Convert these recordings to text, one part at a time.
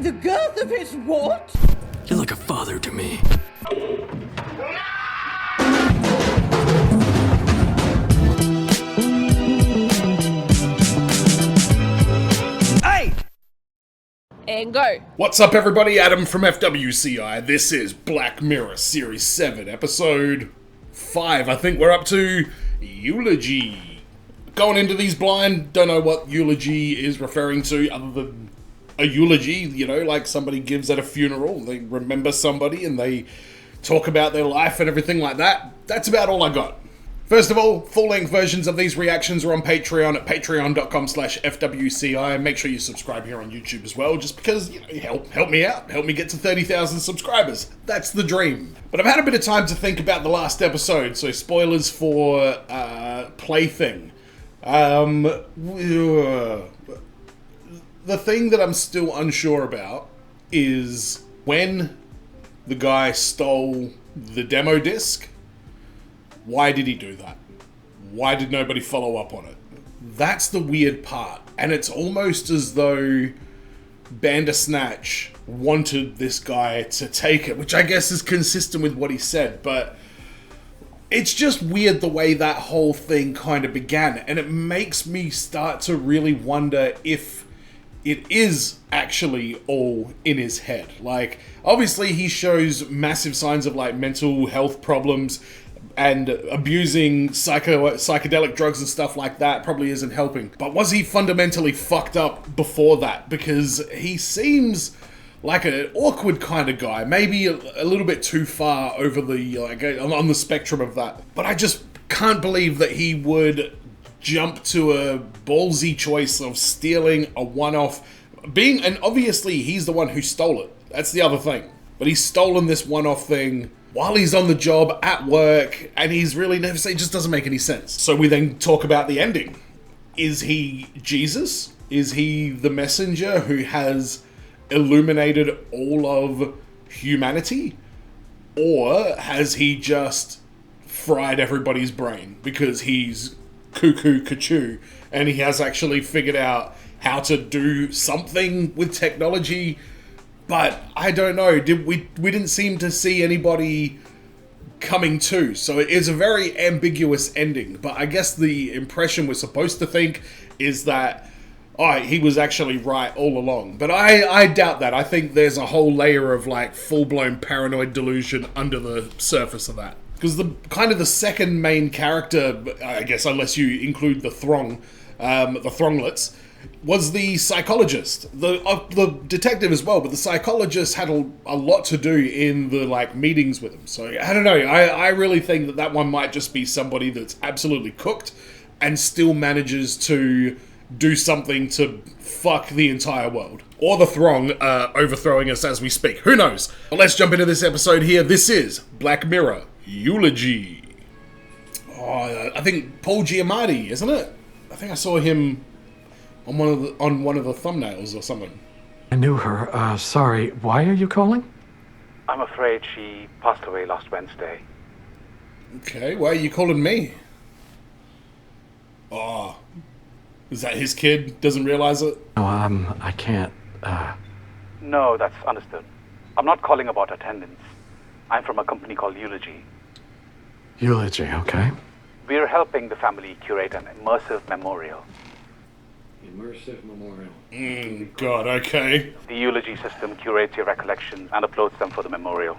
The girth of his what? You're like a father to me. Hey! And go. What's up, everybody? Adam from FWCI. This is Black Mirror Series 7, Episode 5. I think we're up to Eulogy. Going into these blind, don't know what eulogy is referring to other than a eulogy, you know, like somebody gives at a funeral. They remember somebody and they talk about their life and everything like that. That's about all I got. First of all, full-length versions of these reactions are on Patreon at patreon.com/FWCI. Make sure you subscribe here on YouTube as well, just because, you know, help me out. Help me get to 30,000 subscribers. That's the dream. But I've had a bit of time to think about the last episode, so spoilers for Plaything. The thing that I'm still unsure about is when the guy stole the demo disc. Why did he do that? Why did nobody follow up on it? That's the weird part. And it's almost as though Bandersnatch wanted this guy to take it, which I guess is consistent with what he said, but it's just weird the way that whole thing kind of began. And it makes me start to really wonder if it is actually all in his head. Like, obviously he shows massive signs of like mental health problems, and abusing psychedelic drugs and stuff like that probably isn't helping. But was he fundamentally fucked up before that? Because he seems like an awkward kind of guy, maybe a little bit too far over the, like, on the spectrum of that. But I just can't believe that he would jump to a ballsy choice of stealing a one-off, and obviously he's the one who stole it. That's the other thing. But he's stolen this one-off thing while he's on the job at work, and he's really never say, it just doesn't make any sense. So we then talk about the ending. Is he Jesus? Is he the messenger who has illuminated all of humanity? Or has he just fried everybody's brain because he's cuckoo cachoo and he has actually figured out how to do something with technology? But I don't know, we didn't seem to see anybody coming to, so it is a very ambiguous ending. But I guess the impression we're supposed to think is that, he was actually right all along. But I doubt that. I think there's a whole layer of like full-blown paranoid delusion under the surface of that. Because the second main character, I guess unless you include the Thronglets, was the psychologist, the detective as well, but the psychologist had a lot to do in the like meetings with him. So I don't know. I really think that one might just be somebody that's absolutely cooked and still manages to do something to fuck the entire world, or the Throng overthrowing us as we speak. Who knows? Well, let's jump into this episode here. This is Black Mirror Eulogy. I think Paul Giamatti, isn't it? I think I saw him on one of the thumbnails or something. I knew her. Sorry, why are you calling? I'm afraid she passed away last Wednesday. Okay, why are you calling me? Is that his kid? Doesn't realize it? No, I can't, No, that's understood. I'm not calling about attendance. I'm from a company called Eulogy. Eulogy, okay. We're helping the family curate an immersive memorial. Immersive memorial. God, okay. The Eulogy system curates your recollections and uploads them for the memorial.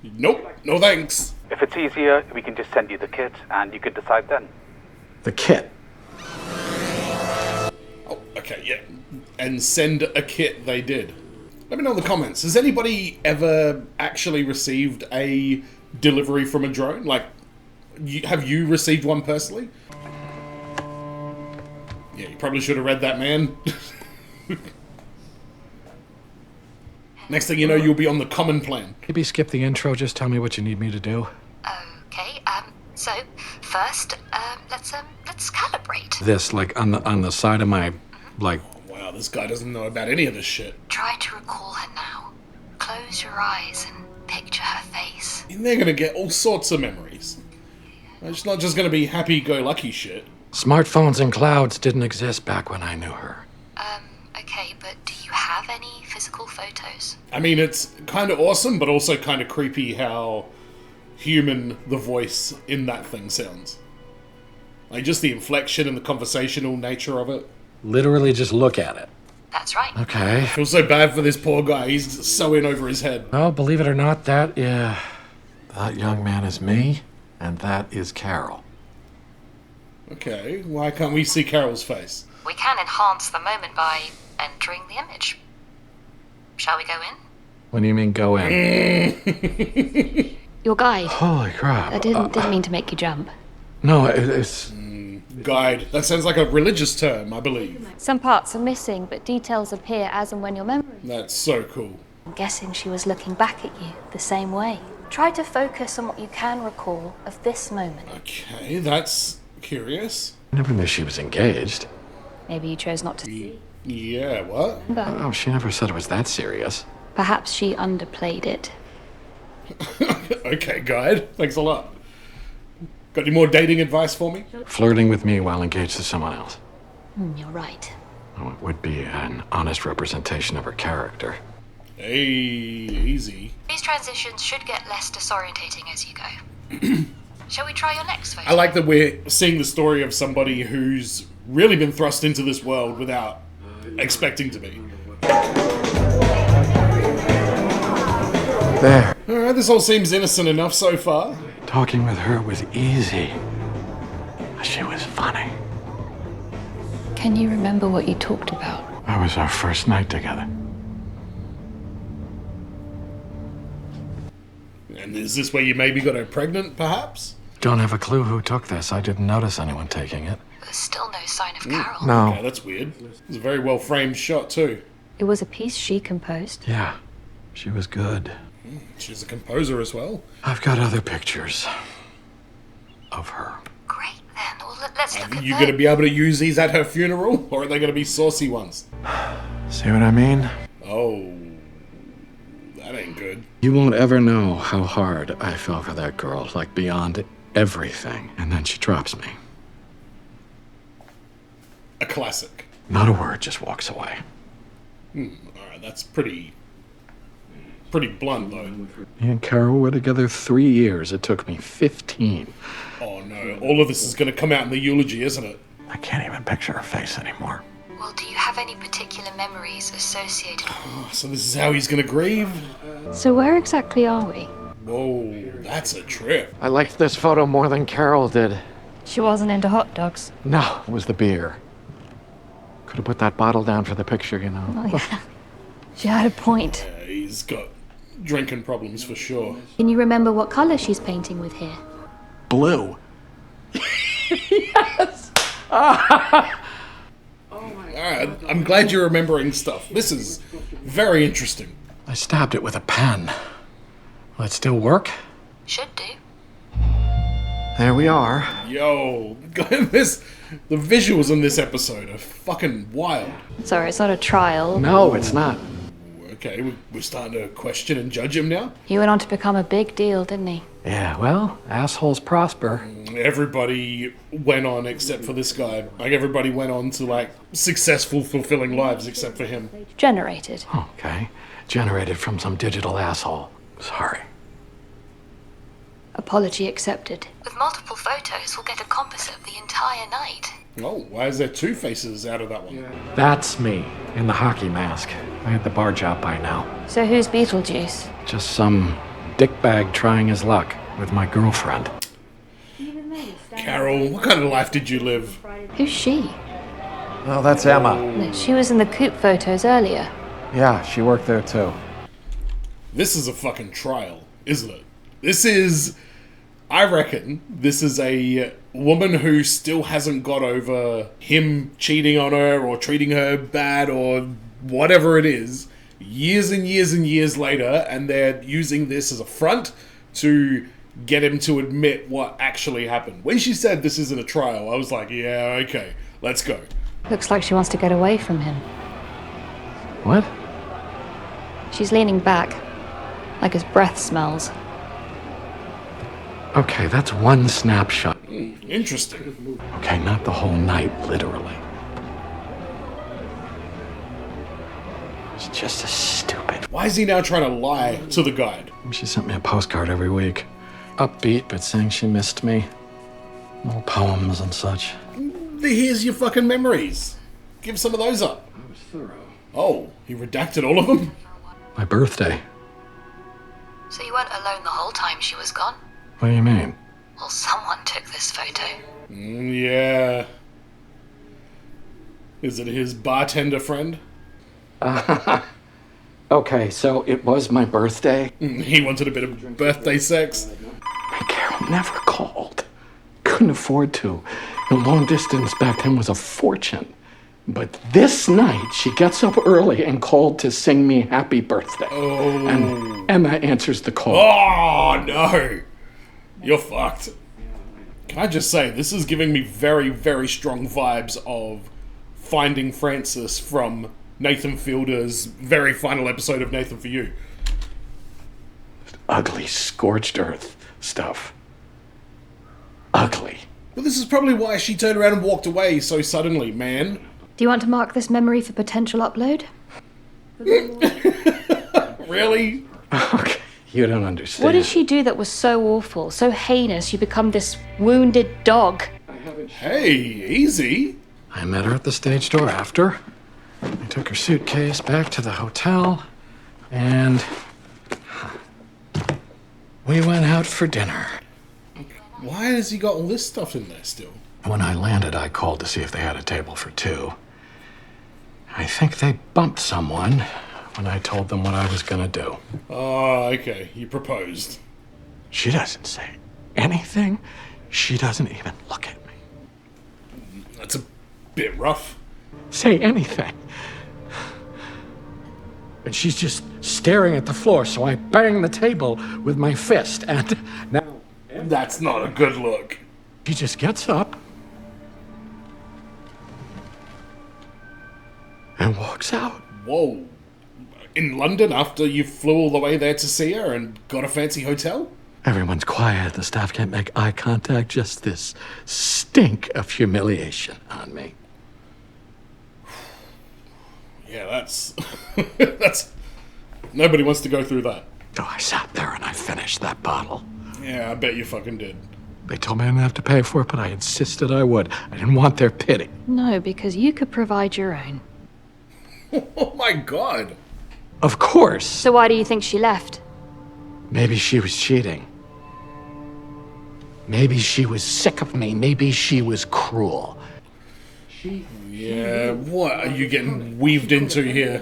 Nope, no thanks. If it's easier, we can just send you the kit and you can decide then. The kit. Oh, okay, yeah. And send a kit they did. Let me know in the comments. Has anybody ever actually received a delivery from a drone? Like, have you received one personally? Yeah, you probably should have read that, man. Next thing you know, you'll be on the common plan. Maybe skip the intro, just tell me what you need me to do. Okay, so first, let's calibrate. This, like, on the side of my, like... Wow, this guy doesn't know about any of this shit. Try to recall her now. Close your eyes and picture her face. And they're gonna get all sorts of memories. It's not just gonna be happy-go-lucky shit. Smartphones and clouds didn't exist back when I knew her. Okay, but Do you have any physical photos? I mean, it's kind of awesome, but also kind of creepy how human the voice in that thing sounds. Like, just the inflection and the conversational nature of it. Literally just look at it. That's right. Okay. I feel so bad for this poor guy. He's so in over his head. Well, believe it or not, that young man is me, and that is Carol. Okay, why can't we see Carol's face? We can enhance the moment by entering the image. Shall we go in? What do you mean go in? Your guide. Holy crap. I didn't mean to make you jump. No, it's... Guide. That sounds like a religious term, I believe. Some parts are missing, but details appear as and when your memory. That's so cool. I'm guessing she was looking back at you the same way. Try to focus on what you can recall of this moment. Okay, that's curious. I never knew she was engaged. Maybe you chose not to see. Yeah, what? Oh, she never said it was that serious. Perhaps she underplayed it. Okay, guide. Thanks a lot. Got any more dating advice for me? Flirting with me while engaged to someone else. You're right. Oh, it would be an honest representation of her character. Hey, easy. These transitions should get less disorientating as you go. Shall we try your next photo? I like that we're seeing the story of somebody who's really been thrust into this world without expecting to be. There. Alright, this all seems innocent enough so far. Talking with her was easy. She was funny. Can you remember what you talked about? That was our first night together. And is this where you maybe got her pregnant, perhaps? Don't have a clue who took this. I didn't notice anyone taking it. There's still no sign of Carol. No. Okay, that's weird. It's a very well framed shot, too. It was a piece she composed. Yeah, she was good. She's a composer as well. I've got other pictures of her. Great, then. Well, let's look Are at you them. going to be able to use these at her funeral? Or are they going to be saucy ones? See what I mean? Oh, that ain't good. You won't ever know how hard I fell for that girl, like beyond everything. And then she drops me. A classic. Not a word, just walks away. Alright, that's pretty blunt, though. Me and Carol were together 3 years. It took me 15. Oh no, all of this is going to come out in the eulogy, isn't it? I can't even picture her face anymore. Well, do you have any particular memories associated with So this is how he's going to grieve? So where exactly are we? Whoa, that's a trip. I liked this photo more than Carol did. She wasn't into hot dogs. No, it was the beer. Could have put that bottle down for the picture, you know. Oh, yeah. She had a point. Yeah, he's got drinking problems for sure. Can you remember what color she's painting with here? Blue. Alright, I'm glad you're remembering stuff. This is very interesting. I stabbed it with a pen. Will it still work? should do? There we are. Yo, the visuals in this episode are fucking wild. Sorry, it's not a trial. No, it's not. Okay, we're starting to question and judge him now. He went on to become a big deal, didn't he? Yeah, well, assholes prosper. Everybody went on except for this guy. Like, everybody went on to, like, successful, fulfilling lives except for him. Generated. Okay. Generated from some digital asshole. Sorry. Apology accepted. With multiple photos, we'll get a composite of the entire night. Oh, why is there two faces out of that one? That's me, in the hockey mask. I had the bar job by now. So who's Beetlejuice? Just some dickbag trying his luck with my girlfriend. Carol, what kind of life did you live? Who's she? Oh, that's Emma. No, she was in the coop photos earlier. Yeah, she worked there too. This is a fucking trial, isn't it? This is... I reckon this is a woman who still hasn't got over him cheating on her or treating her bad or whatever it is, years and years and years later, and they're using this as a front to get him to admit what actually happened. When she said this isn't a trial, I was like, yeah, okay, let's go. Looks like she wants to get away from him. What? She's leaning back, like his breath smells. Okay, that's one snapshot. Interesting. Okay, not the whole night, literally. It's just as stupid. Why is he now trying to lie to the guide? She sent me a postcard every week. Upbeat, but saying she missed me. Little poems and such. Here's your fucking memories. Give some of those up. I was thorough. Oh, he redacted all of them? My birthday. So you weren't alone the whole time she was gone? What do you mean? Well, someone took this photo. Yeah. Is it his bartender friend? Okay, so it was my birthday. He wanted a bit of birthday sex. And Carol never called. Couldn't afford to. The long distance back then was a fortune. But this night, she gets up early and called to sing me happy birthday. Oh. And Emma answers the call. Oh, no. You're fucked. Can I just say, this is giving me very, very strong vibes of Finding Francis from Nathan Fielder's very final episode of Nathan For You. Ugly, scorched earth stuff. Ugly. Well, this is probably why she turned around and walked away so suddenly, man. Do you want to mark this memory for potential upload? Really? Okay, you don't understand. What did she do that was so awful, so heinous, you become this wounded dog? Hey, easy. I met her at the stage door after. I took her suitcase back to the hotel, and we went out for dinner. Why has he got all this stuff in there still? When I landed, I called to see if they had a table for two. I think they bumped someone when I told them what I was gonna do. Oh, okay. You proposed. She doesn't say anything. She doesn't even look at me. That's a bit rough. Say anything. And she's just staring at the floor, so I bang the table with my fist, and now That's not a good look. she just gets up and walks out. Whoa. In London after you flew all the way there to see her and got a fancy hotel? Everyone's quiet. The staff can't make eye contact. Just this stink of humiliation on me. Yeah, that's... that's... Nobody wants to go through that. Oh, I sat there and I finished that bottle. Yeah, I bet you fucking did. They told me I didn't have to pay for it, but I insisted I would. I didn't want their pity. No, because you could provide your own. Oh my god. Of course. So why do you think she left? Maybe she was cheating. Maybe she was sick of me. Maybe she was cruel. Yeah, what are you getting weaved into here?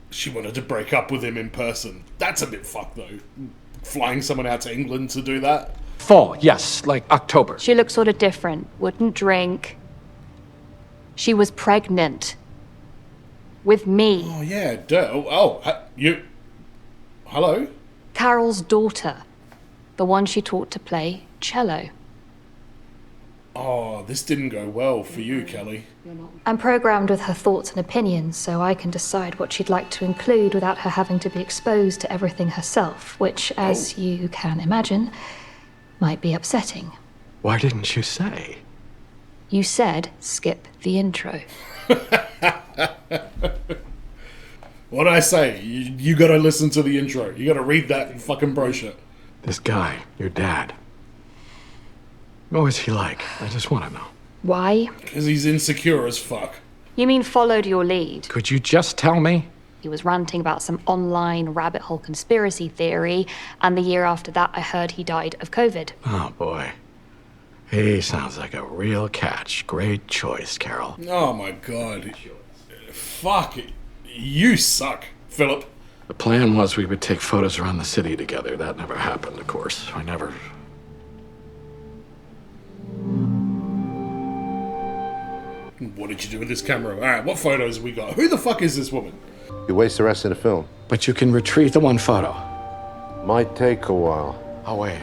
She wanted to break up with him in person. That's a bit fucked though. Flying someone out to England to do that? Fall, yes, like October. She looked sort of different, wouldn't drink. She was pregnant. With me. Oh yeah, duh. You... Hello? Carol's daughter. The one she taught to play cello. Oh, this didn't go well for you, Kelly. I'm programmed with her thoughts and opinions, so I can decide what she'd like to include without her having to be exposed to everything herself, which, as you can imagine, might be upsetting. Why didn't you say? You said skip the intro. What'd I say? You gotta listen to the intro. You gotta read that fucking brochure. This guy, your dad. What was he like? I just want to know. Why? Because he's insecure as fuck. You mean followed your lead? Could you just tell me? He was ranting about some online rabbit hole conspiracy theory, and the year after that I heard he died of COVID. Oh, boy. He sounds like a real catch. Great choice, Carol. Oh my god. Fuck it. You suck, Philip. The plan was we would take photos around the city together. That never happened, of course. I never... What did you do with this camera? Alright, what photos we got? Who the fuck is this woman? You waste the rest of the film. But you can retrieve the one photo. Might take a while. I'll wait.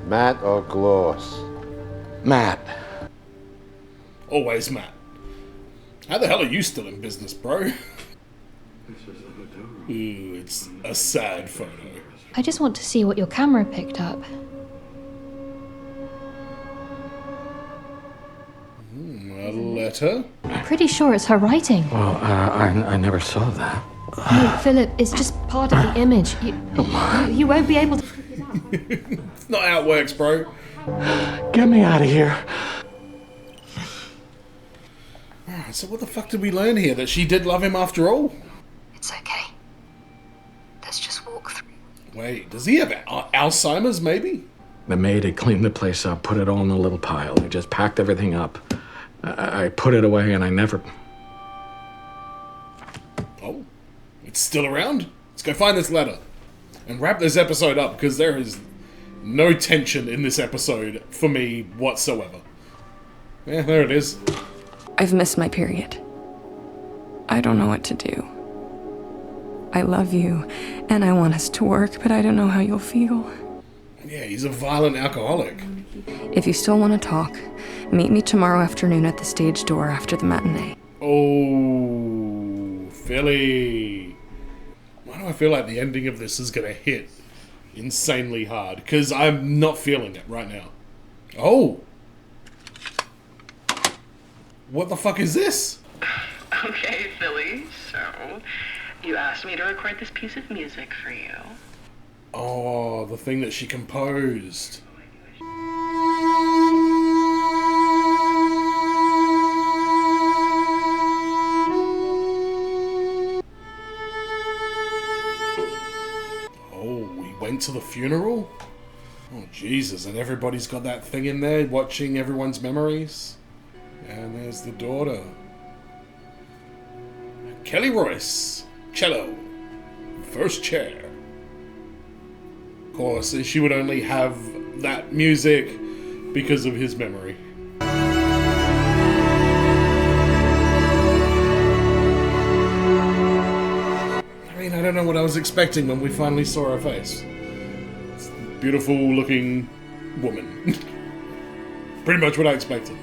Matte or gloss? Matt. Always Matt. How the hell are you still in business, bro? Ooh, it's a sad photo. I just want to see what your camera picked up. A letter? Pretty sure it's her writing. Well, I never saw that. No, Philip, it's just part of the image. You won't be able to... It's not how it works, bro. Get me out of here. Alright, so what the fuck did we learn here? That she did love him after all? It's okay. Let's just walk through. Wait, does he have Alzheimer's, maybe? The maid had cleaned the place up, put it all in a little pile. I just packed everything up. I put it away and I never... Oh, it's still around? Let's go find this letter. And wrap this episode up, because there is no tension in this episode for me whatsoever. Yeah, there it is. I've missed my period. I don't know what to do. I love you, and I want us to work, but I don't know how you'll feel. Yeah, he's a violent alcoholic. If you still want to talk, meet me tomorrow afternoon at the stage door after the matinee. Oh, Philly. Why do I feel like the ending of this is going to hit insanely hard? Because I'm not feeling it right now. Oh. What the fuck is this? Okay, Philly, so you asked me to record this piece of music for you. Oh, the thing that she composed. Oh, we went to the funeral? Oh, Jesus, and everybody's got that thing in there watching everyone's memories. And there's the daughter. Kelly Royce, cello, first chair. Of course, she would only have that music because of his memory. I mean, I don't know what I was expecting when we finally saw her face. It's a beautiful looking woman. Pretty much what I expected.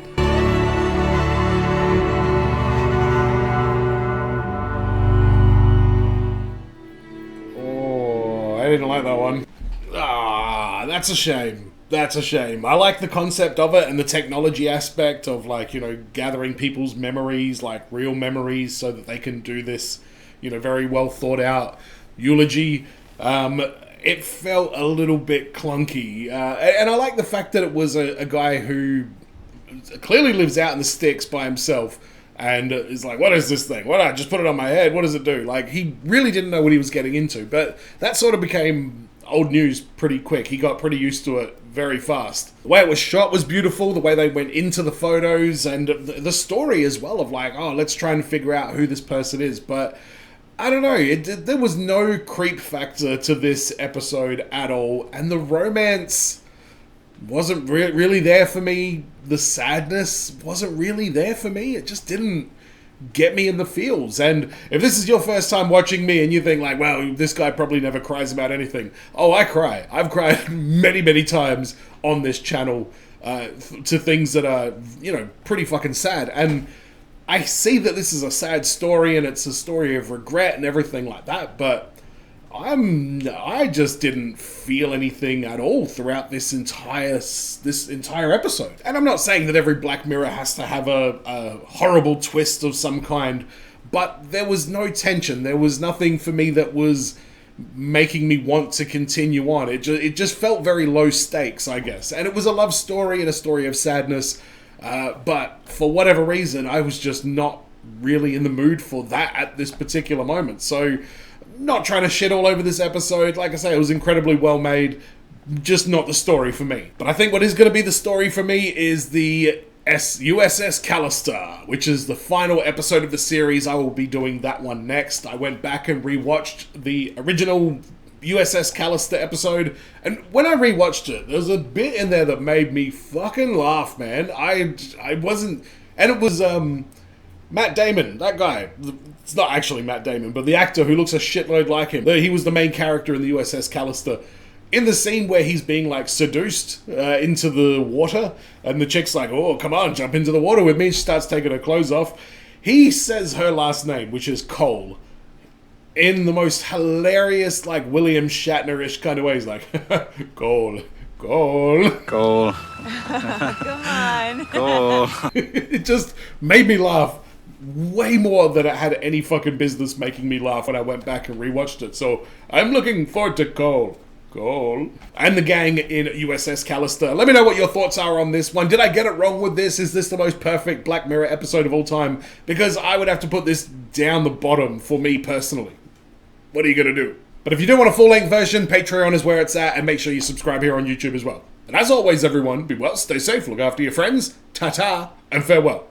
Oh, I didn't like that one. Ah, that's a shame. That's a shame. I like the concept of it and the technology aspect of, like, you know, gathering people's memories, like real memories, so that they can do this, you know, very well thought out eulogy. It felt a little bit clunky. And I like the fact that it was a guy who clearly lives out in the sticks by himself and is like, what is this thing? What, I just put it on my head? What does it do? Like, he really didn't know what he was getting into. But that sort of became old news pretty quick. He got pretty used to it very fast. The way it was shot was beautiful, the way they went into the photos, and the story as well of, like, oh, let's try and figure out who this person is. But I don't know, there was no creep factor to this episode at all, and the romance wasn't really there for me. The sadness wasn't really there for me. It just didn't get me in the feels. And if this is your first time watching me and you think, like, well, this guy probably never cries about anything. Oh, I cry. I've cried many times on this channel to things that are, you know, pretty fucking sad. And I see that this is a sad story and it's a story of regret and everything like that, but I just didn't feel anything at all throughout this entire episode. And I'm not saying that every Black Mirror has to have a horrible twist of some kind, but there was no tension. There was nothing for me that was making me want to continue on. It just felt very low stakes, I guess. And it was a love story and a story of sadness, but for whatever reason, I was just not really in the mood for that at this particular moment. So, not trying to shit all over this episode. Like I say, it was incredibly well made, just not the story for me. But I think what is going to be the story for me is the USS Callister, which is the final episode of the series. I will be doing that one next. I went back and rewatched the original USS Callister episode, and when I rewatched it, there was a bit in there that made me fucking laugh, man. I wasn't, and it was Matt Damon, that guy. It's not actually Matt Damon, but the actor who looks a shitload like him. He was the main character in the USS Callister. In the scene where he's being, like, seduced into the water, and the chick's like, oh, come on, jump into the water with me. She starts taking her clothes off. He says her last name, which is Cole, in the most hilarious, like, William Shatner-ish kind of way. He's like, Cole. Come on. It just made me laugh way more than it had any fucking business making me laugh when I went back and rewatched it. So I'm looking forward to Cole. And the gang in USS Callister. Let me know what your thoughts are on this one. Did I get it wrong with this? Is this the most perfect Black Mirror episode of all time? Because I would have to put this down the bottom for me personally. What are you going to do? But if you do want a full-length version, Patreon is where it's at, and make sure you subscribe here on YouTube as well. And as always, everyone, be well, stay safe, look after your friends, ta-ta, and farewell.